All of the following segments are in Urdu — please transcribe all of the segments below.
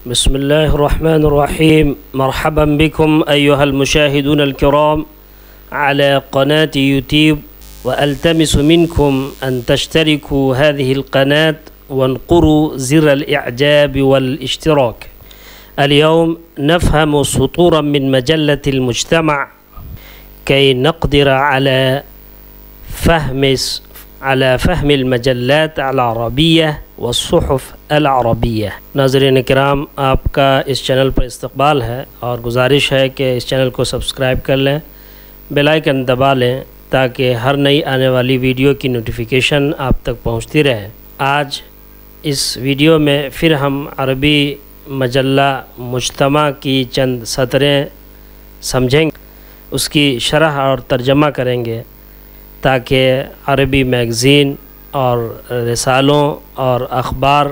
بسم الله الرحمن الرحيم. مرحبا بكم أيها المشاهدون الكرام على قناة يوتيوب، وألتمس منكم أن تشتركوا هذه القناة وانقروا زر الإعجاب والاشتراك. اليوم نفهم سطورا من مجلة المجتمع كي نقدر على فهم المجلات العربية والصحف العربیہ. ناظرین کرام، آپ کا اس چینل پر استقبال ہے اور گزارش ہے کہ اس چینل کو سبسکرائب کر لیں، بیل آئیکن دبا لیں تاکہ ہر نئی آنے والی ویڈیو کی نوٹیفیکیشن آپ تک پہنچتی رہے. آج اس ویڈیو میں پھر ہم عربی مجلہ مجتمع کی چند سطریں سمجھیں گے، اس کی شرح اور ترجمہ کریں گے تاکہ عربی میگزین اور رسالوں اور اخبار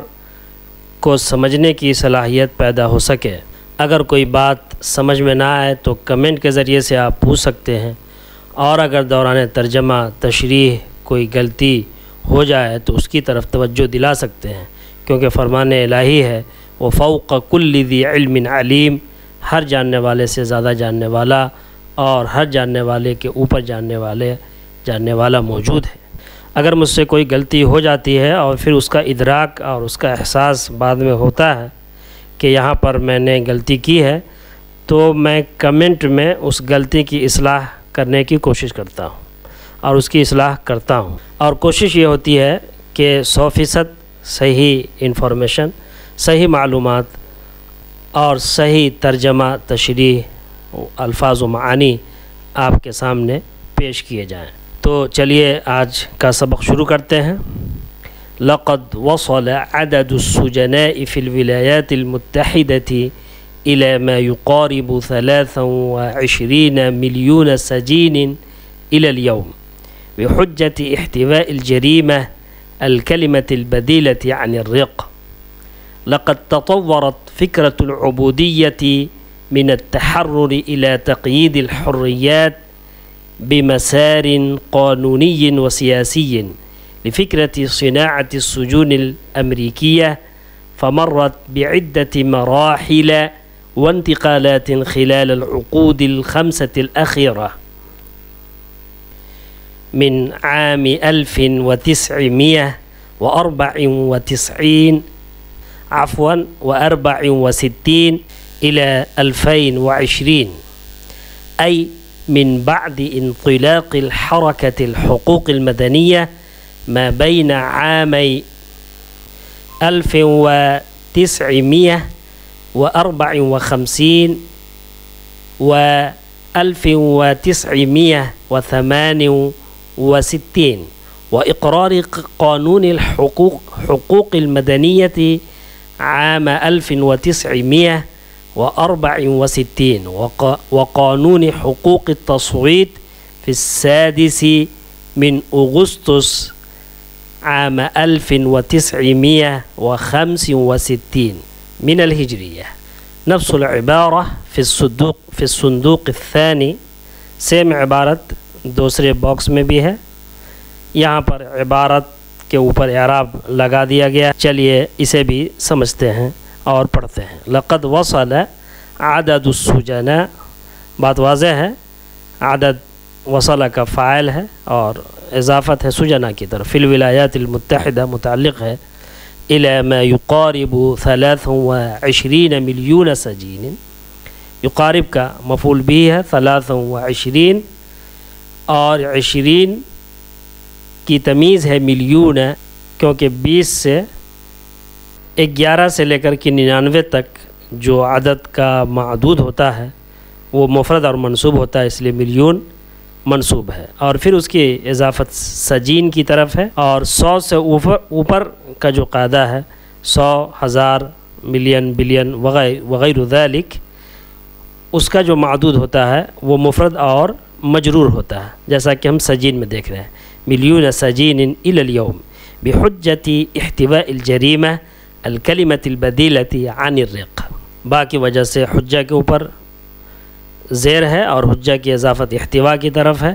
کو سمجھنے کی صلاحیت پیدا ہو سکے. اگر کوئی بات سمجھ میں نہ آئے تو کمنٹ کے ذریعے سے آپ پوچھ سکتے ہیں، اور اگر دوران ترجمہ تشریح کوئی غلطی ہو جائے تو اس کی طرف توجہ دلا سکتے ہیں، کیونکہ فرمان الہی ہے وَفَوْقَ كُلِّ ذِي عِلْمٍ عَلِيمٍ، ہر جاننے والے سے زیادہ جاننے والا اور ہر جاننے والے کے اوپر جاننے والا موجود ہے. اگر مجھ سے کوئی غلطی ہو جاتی ہے اور پھر اس کا ادراک اور اس کا احساس بعد میں ہوتا ہے کہ یہاں پر میں نے غلطی کی ہے، تو میں کمنٹ میں اس غلطی کی اصلاح کرنے کی کوشش کرتا ہوں اور اس کی اصلاح کرتا ہوں. اور کوشش یہ ہوتی ہے کہ 100% صحیح انفارمیشن، صحیح معلومات اور صحیح ترجمہ تشریح الفاظ و معانی آپ کے سامنے پیش کیے جائیں. تو چلیے آج کا سبق شروع کرتے ہیں. لقد وصل عدد السجناء في الولايات المتحدة إلى ما يقارب 23 مليون سجين إلى اليوم بحجة احتواء الجريمة الكلمة البديلة عن الرق. لقد تطورت فكرة العبودية من التحرر إلى تقييد الحريات بمسار قانوني وسياسي لفكرة صناعة السجون الأمريكية، فمرت بعدة مراحل وانتقالات خلال العقود الخمسة الأخيرة من عام 1964 إلى 2020، أي من بعد انطلاق الحركة الحقوق المدنية ما بين عامي 1954 و 1968 وإقرار قانون الحقوق المدنية عام 1964 وقانون حقوق التصويت في 6 أغسطس عام 1965 من الهجرية. نفس العبارة في الصندوق الثاني، سیم عبارت دوسرے باکس میں بھی ہے. یہاں پر عبارت کے اوپر اعراب لگا دیا گیا. چلیے اسے بھی سمجھتے ہیں اور پڑھتے ہیں. لقد وصل عدد السجناء، بات واضح ہے، عدد وصل کا فاعل ہے اور اضافت ہے سجناء کی طرف. فی الولایات المتحدہ متعلق ہے الی ما یقارب 23 ملیون سجین. یقارب کا مفعول بھی ہے 23 اور 20 کی تمیز ہے ملیون، کیونکہ 20 سے 11 سے لے کر کے 99 تک جو عدد کا معدود ہوتا ہے وہ مفرد اور منصوب ہوتا ہے، اس لیے ملیون منصوب ہے. اور پھر اس کی اضافت سجین کی طرف ہے. اور 100 سے اوپر کا جو قاعدہ ہے، 100، 1000، ملین، بلین وغیرہ ذالک، اس کا جو معدود ہوتا ہے وہ مفرد اور مجرور ہوتا ہے، جیسا کہ ہم سجین میں دیکھ رہے ہیں. ملیون سجین الی اليوم بحجة احتواء الجريمة الكلمة البديلة عن الرق. با کی وجہ سے حجہ کے اوپر زیر ہے اور حجہ کی اضافت احتوا کی طرف ہے.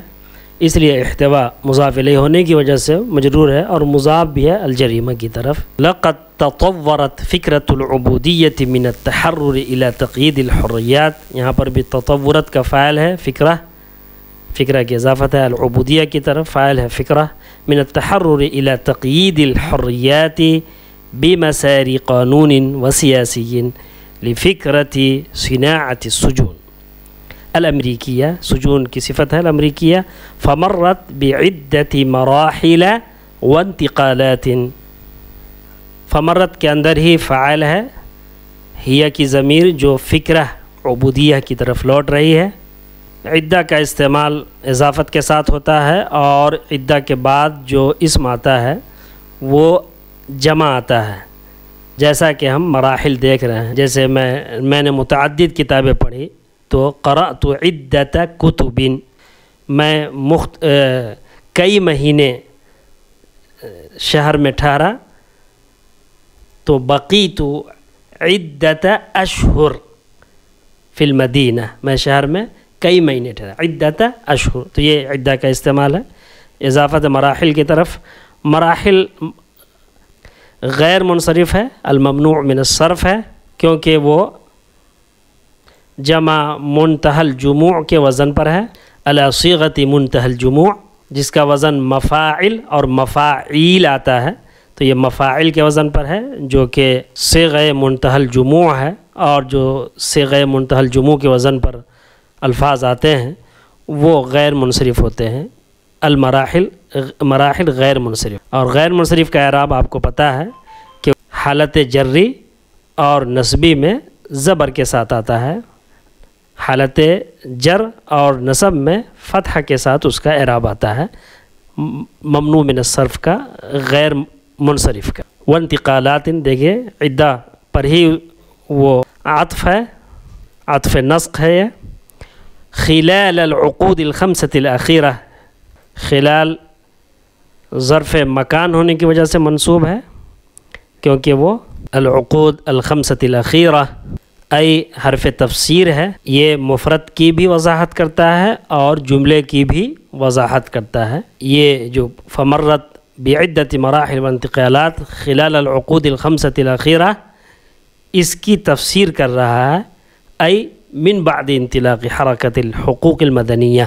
اس لیے احتوا مضاف الیہ ہونے کی وجہ سے مجرور ہے اور مضاف بھی ہے الجریمہ کی طرف. لقد تطورت فکرۃ العبودیۃ من التحرر الى تقیید الحریات. یہاں پر بھی تطورت کا فاعل ہے فکرہ کی اضافت ہے العبودیہ کی طرف، فاعل ہے فکرہ. من التحرر الى تقیید الحریات بمسار قانون وسیاسی لفکرۃ صناعۃ السجون الامریکیہ. سجون کی صفت ہے الامریکیہ. فمرت بعدت مراحل وانتقالات. فمرت کے اندر ہی فاعل ہے، ہیا کی ضمیر جو فکرہ عبودیہ کی طرف لوٹ رہی ہے. عدہ کا استعمال اضافت کے ساتھ ہوتا ہے اور عدہ کے بعد جو اسم آتا ہے وہ جمع آتا ہے، جیسا کہ ہم مراحل دیکھ رہے ہیں. جیسے میں نے متعدد کتابیں پڑھی تو قرأت عدت کتب، میں کئی مہینے شہر میں ٹھہرا تو بقیت عدت اشہر فی المدینہ، میں شہر میں کئی مہینے ٹھہرا. عدت اشہر، تو یہ عدہ کا استعمال ہے اضافت مراحل کی طرف. مراحل غیر منصرف ہے، الممنوع من الصرف ہے، کیونکہ وہ جمع منتہی الجموع کے وزن پر ہے. علی صیغۃ منتہی الجموع، جس کا وزن مفاعل اور مفاعیل آتا ہے، تو یہ مفاعل کے وزن پر ہے جو کہ صیغہ منتہی الجموع ہے. اور جو صیغہ منتہی الجموع کے وزن پر الفاظ آتے ہیں وہ غیر منصرف ہوتے ہیں. مراحل غیر منصرف. اور غیر منصرف کا اعراب آپ کو پتہ ہے کہ حالت جری اور نصبی میں زبر کے ساتھ آتا ہے، حالت جر اور نصب میں فتح کے ساتھ اس کا اعراب آتا ہے، ممنوع من الصرف کا، غیر منصرف کا. وانتقالات، دیکھیے عدہ پر ہی وہ عطف ہے، عطف نسق ہے. یہ خلال العقود الخمسۃ الاخیرہ، خلال ظرف مکان ہونے کی وجہ سے منصوب ہے کیونکہ وہ العقود الخمسۃ الاخیرہ ای حرف تفسیر ہے. یہ مفرد کی بھی وضاحت کرتا ہے اور جملے کی بھی وضاحت کرتا ہے. یہ جو فمرت بعدت مراحل وانتقالات خلال العقود الخمسۃ الاخیرہ، اس کی تفسیر کر رہا ہے ای من بعد انطلاق حرکت الحقوق المدنیہ،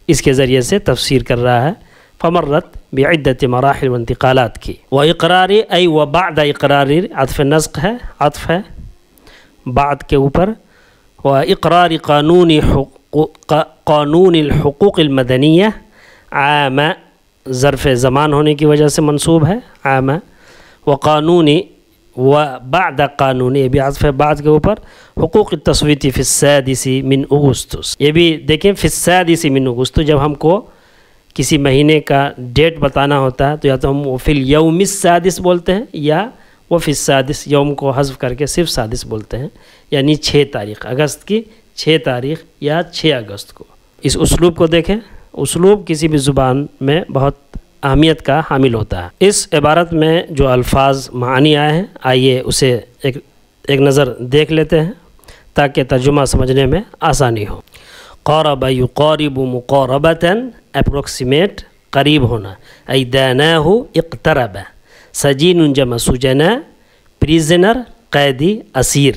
اس کے ذریعے سے تفسیر کر رہا ہے فمرت بعدت مراحل وانتقالات کی. واقرار ای وبعد اقرار، عطف نسق ہے، عطف ہے بعد کے اوپر. واقرار قانون الحقوق المدنیہ، عام ظرف زمان ہونے کی وجہ سے منصوب ہے عام. وقانونی وبعد قانون، یہ بھی عطف ہے بعد کے اوپر. حقوق التصویت فی السادس من اگستس، یہ بھی دیکھیں فی السادس من اگستس، جب ہم کو کسی مہینے کا ڈیٹ بتانا ہوتا ہے تو یا تو ہم وہ فی الیوم السادس بولتے ہیں یا وہ فی السادس، یوم کو حذف کر کے صرف سادس بولتے ہیں، یعنی 6 تاریخ اگست کی 6 تاریخ یا 6 اگست کو. اس اسلوب کو دیکھیں، اسلوب کسی بھی زبان میں بہت اہمیت کا حامل ہوتا ہے. اس عبارت میں جو الفاظ معانی آئے ہیں، آئیے اسے ایک نظر دیکھ لیتے ہیں تاکہ ترجمہ سمجھنے میں آسانی ہو. قارب یقارب مقاربتاً، اپروکسیمیٹ، قریب ہونا. ای داناہ اقترب. سجین جمع سجنا، پریزنر قیدی، اسیر.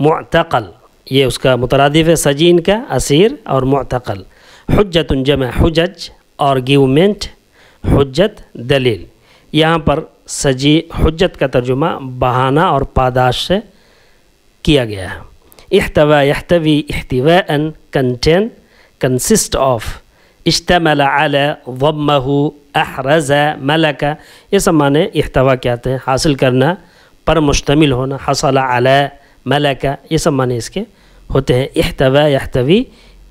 معتقل، یہ اس کا مترادف ہے سجین کا، اسیر اور معتقل. حجت جمع حجج، آرگیومنٹ، حجت دلیل. یہاں پر حجت کا ترجمہ بہانہ اور پاداش سے کیا گیا ہے. احتوى يحتوي احتواء، contain، consist of. اشتمل على، ضمه، احرز، ملک، یہ سب معنی احتوا کیا آتے ہیں، حاصل کرنا، پر مشتمل ہونا. حصل على، ملک، یہ سب معنی اس کے ہوتے ہیں. احتوى يحتوي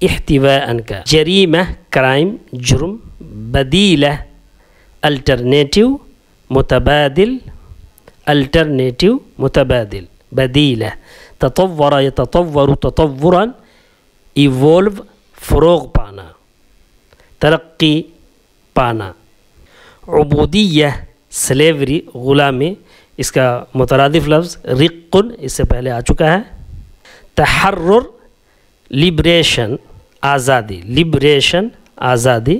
احتواء کا. جریمہ، کرائم، جرم. بدیلہ، الٹرنیٹیو، متبادل، الٹرنیٹیو، متبادل، بدیلہ. تطور، یتطور، تطورا، ایوولو، فروغ پانا، ترقی پانا. عبودیہ، سلیوری، غلامی، اس کا مترادف لفظ رقن، اس سے پہلے آ چکا ہے. تحرر، لبریشن، آزادی، لبریشن، آزادی.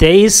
23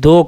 2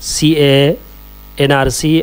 CAA, NRC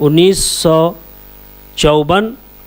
1954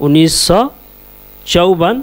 1954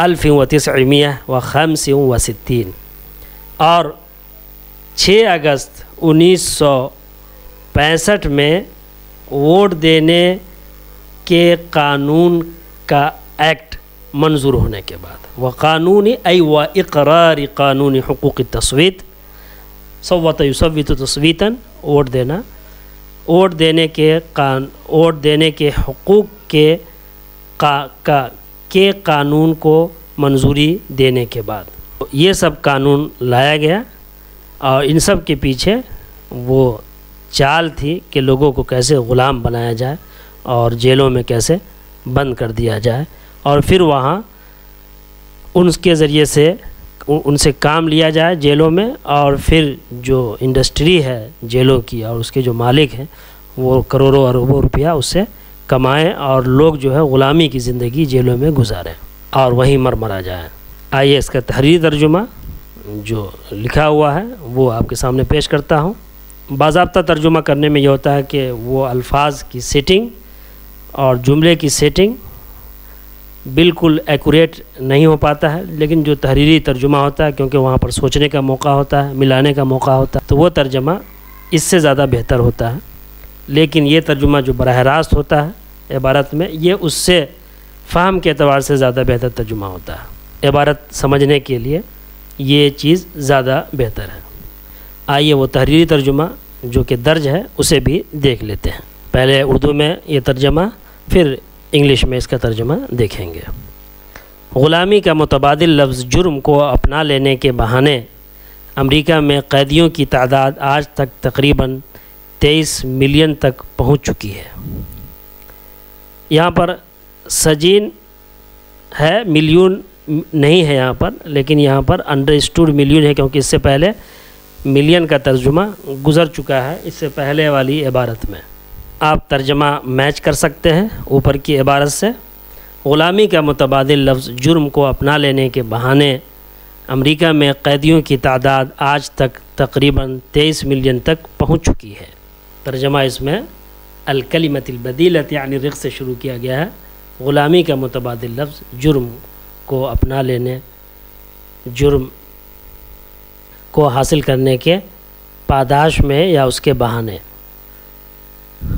1965 اور 6 اگست 1965 میں ووٹ دینے کے قانون کا ایکٹ منظور ہونے کے بعد وقانونی و اقرار قانون حقوق التصویت صوت یصوت تصویتاً ووٹ دینے کے حقوق کے قانون کو منظوری دینے کے بعد یہ سب قانون لایا گیا، اور ان سب کے پیچھے وہ چال تھی کہ لوگوں کو کیسے غلام بنایا جائے اور جیلوں میں کیسے بند کر دیا جائے، اور پھر وہاں ان کے ذریعے سے ان سے کام لیا جائے جیلوں میں، اور پھر جو انڈسٹری ہے جیلوں کی اور اس کے جو مالک ہیں وہ کروڑوں اربوں روپیہ اس سے کمائیں، اور لوگ جو ہے غلامی کی زندگی جیلوں میں گزاریں اور وہیں مرا جائیں۔ آئیے اس کا تحریری ترجمہ جو لکھا ہوا ہے وہ آپ کے سامنے پیش کرتا ہوں۔ باضابطہ ترجمہ کرنے میں یہ ہوتا ہے کہ وہ الفاظ کی سیٹنگ اور جملے کی سیٹنگ بالکل ایکوریٹ نہیں ہو پاتا ہے، لیکن جو تحریری ترجمہ ہوتا ہے کیونکہ وہاں پر سوچنے کا موقع ہوتا ہے، ملانے کا موقع ہوتا ہے، تو وہ ترجمہ اس سے زیادہ بہتر ہوتا ہے۔ لیکن یہ ترجمہ جو براہ راست ہوتا ہے عبارت میں، یہ اس سے فہم کے اعتبار سے زیادہ بہتر ترجمہ ہوتا ہے۔ عبارت سمجھنے کے لیے یہ چیز زیادہ بہتر ہے۔ آئیے وہ تحریری ترجمہ جو کہ درج ہے اسے بھی دیکھ لیتے ہیں۔ پہلے اردو میں یہ ترجمہ، پھر انگلش میں اس کا ترجمہ دیکھیں گے۔ غلامی کا متبادل لفظ جرم کو اپنا لینے کے بہانے امریکہ میں قیدیوں کی تعداد آج تک تقریباً 23 ملین تک پہنچ چکی ہے۔ یہاں پر سجین ہے، ملین نہیں ہے یہاں پر، لیکن یہاں پر انڈرسٹوڈ ملین ہے کیونکہ اس سے پہلے ملین کا ترجمہ گزر چکا ہے اس سے پہلے والی عبارت میں۔ آپ ترجمہ میچ کر سکتے ہیں اوپر کی عبارت سے۔ غلامی کا متبادل لفظ جرم کو اپنا لینے کے بہانے امریکہ میں قیدیوں کی تعداد آج تک تقریباً 23 ملین تک پہنچ چکی ہے۔ ترجمہ اس میں الکلمۃ البدیلۃ یعنی رق سے شروع کیا گیا ہے۔ غلامی کا متبادل لفظ جرم کو اپنا لینے، جرم کو حاصل کرنے کے پاداش میں یا اس کے بہانے۔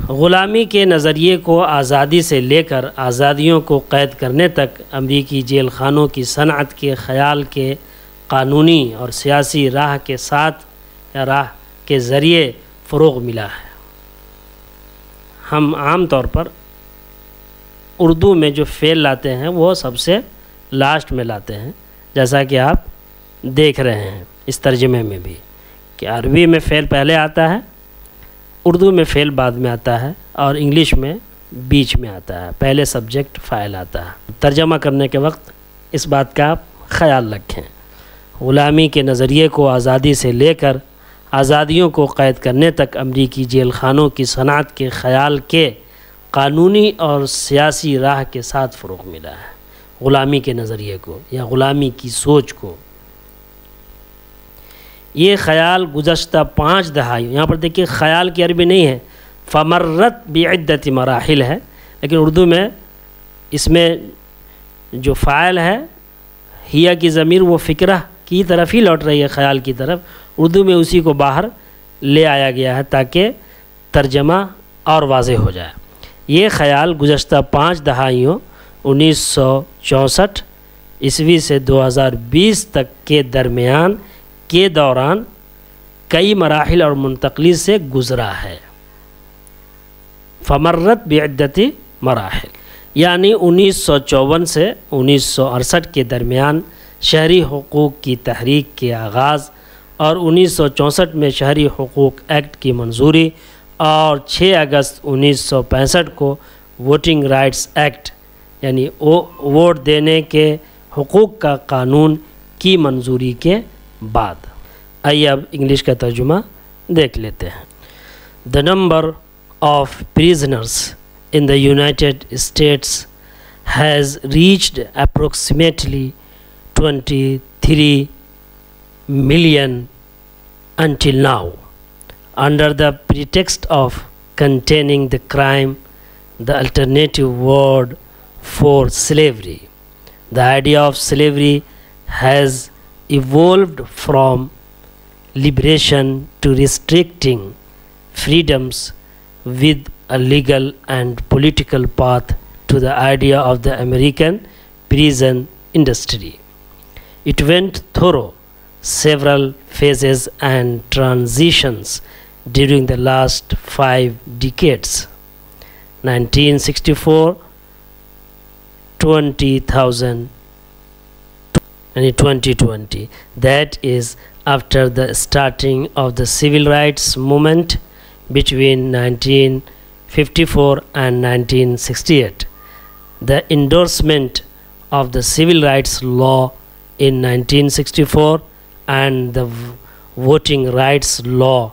غلامی کے نظریے کو آزادی سے لے کر آزادیوں کو قید کرنے تک امریکی جیل خانوں کی صنعت کے خیال کے قانونی اور سیاسی راہ کے ساتھ یا راہ کے ذریعے فروغ ملا ہے۔ ہم عام طور پر اردو میں جو فعل لاتے ہیں وہ سب سے لاسٹ میں لاتے ہیں، جیسا کہ آپ دیکھ رہے ہیں اس ترجمے میں بھی کہ عربی میں فعل پہلے آتا ہے، اردو میں فعل بعد میں آتا ہے، اور انگلش میں بیچ میں آتا ہے، پہلے سبجیکٹ فاعل آتا ہے۔ ترجمہ کرنے کے وقت اس بات کا آپ خیال رکھیں۔ غلامی کے نظریے کو آزادی سے لے کر آزادیوں کو قید کرنے تک امریکی جیل خانوں کی صنعت کے خیال کے قانونی اور سیاسی راہ کے ساتھ فروغ ملا ہے۔ غلامی کے نظریے کو یا غلامی کی سوچ کو، یہ خیال گزشتہ 5 دہائیوں، یہاں پر دیکھیے خیال کی عربی نہیں ہے، فمرت بعدت مراحل ہے، لیکن اردو میں اس میں جو فاعل ہے ہیا کی ضمیر وہ فکرہ کی طرف ہی لوٹ رہی ہے، خیال کی طرف۔ اردو میں اسی کو باہر لے آیا گیا ہے تاکہ ترجمہ اور واضح ہو جائے۔ یہ خیال گزشتہ 5 دہائیوں 1964 عیسوی سے 2020 تک کے درمیان کے دوران کئی مراحل اور منتقلی سے گزرا ہے۔ فمرت بعدت مراحل یعنی 1954 سے 1968 کے درمیان شہری حقوق کی تحریک کے آغاز، اور 1964 میں شہری حقوق ایکٹ کی منظوری، اور 6 اگست 1965 کو ووٹنگ رائٹس ایکٹ یعنی ووٹ دینے کے حقوق کا قانون کی منظوری کے بعد۔ آئیے اب انگلش کا ترجمہ دیکھ لیتے ہیں۔ The number of prisoners in the United States has reached approximately 23 million until now. Under the pretext of containing the crime, the alternative word for slavery, The idea of slavery has evolved from liberation to restricting freedoms with a legal and political path to the idea of the American prison industry. It went through several phases and transitions during the last 5 decades. 1964, 20,000 and 2020. That is after the starting of the civil rights movement between 1954 and 1968. The endorsement of the civil rights law in 1964 and the voting rights law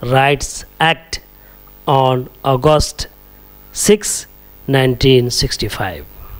Rights Act on August 6, 1965.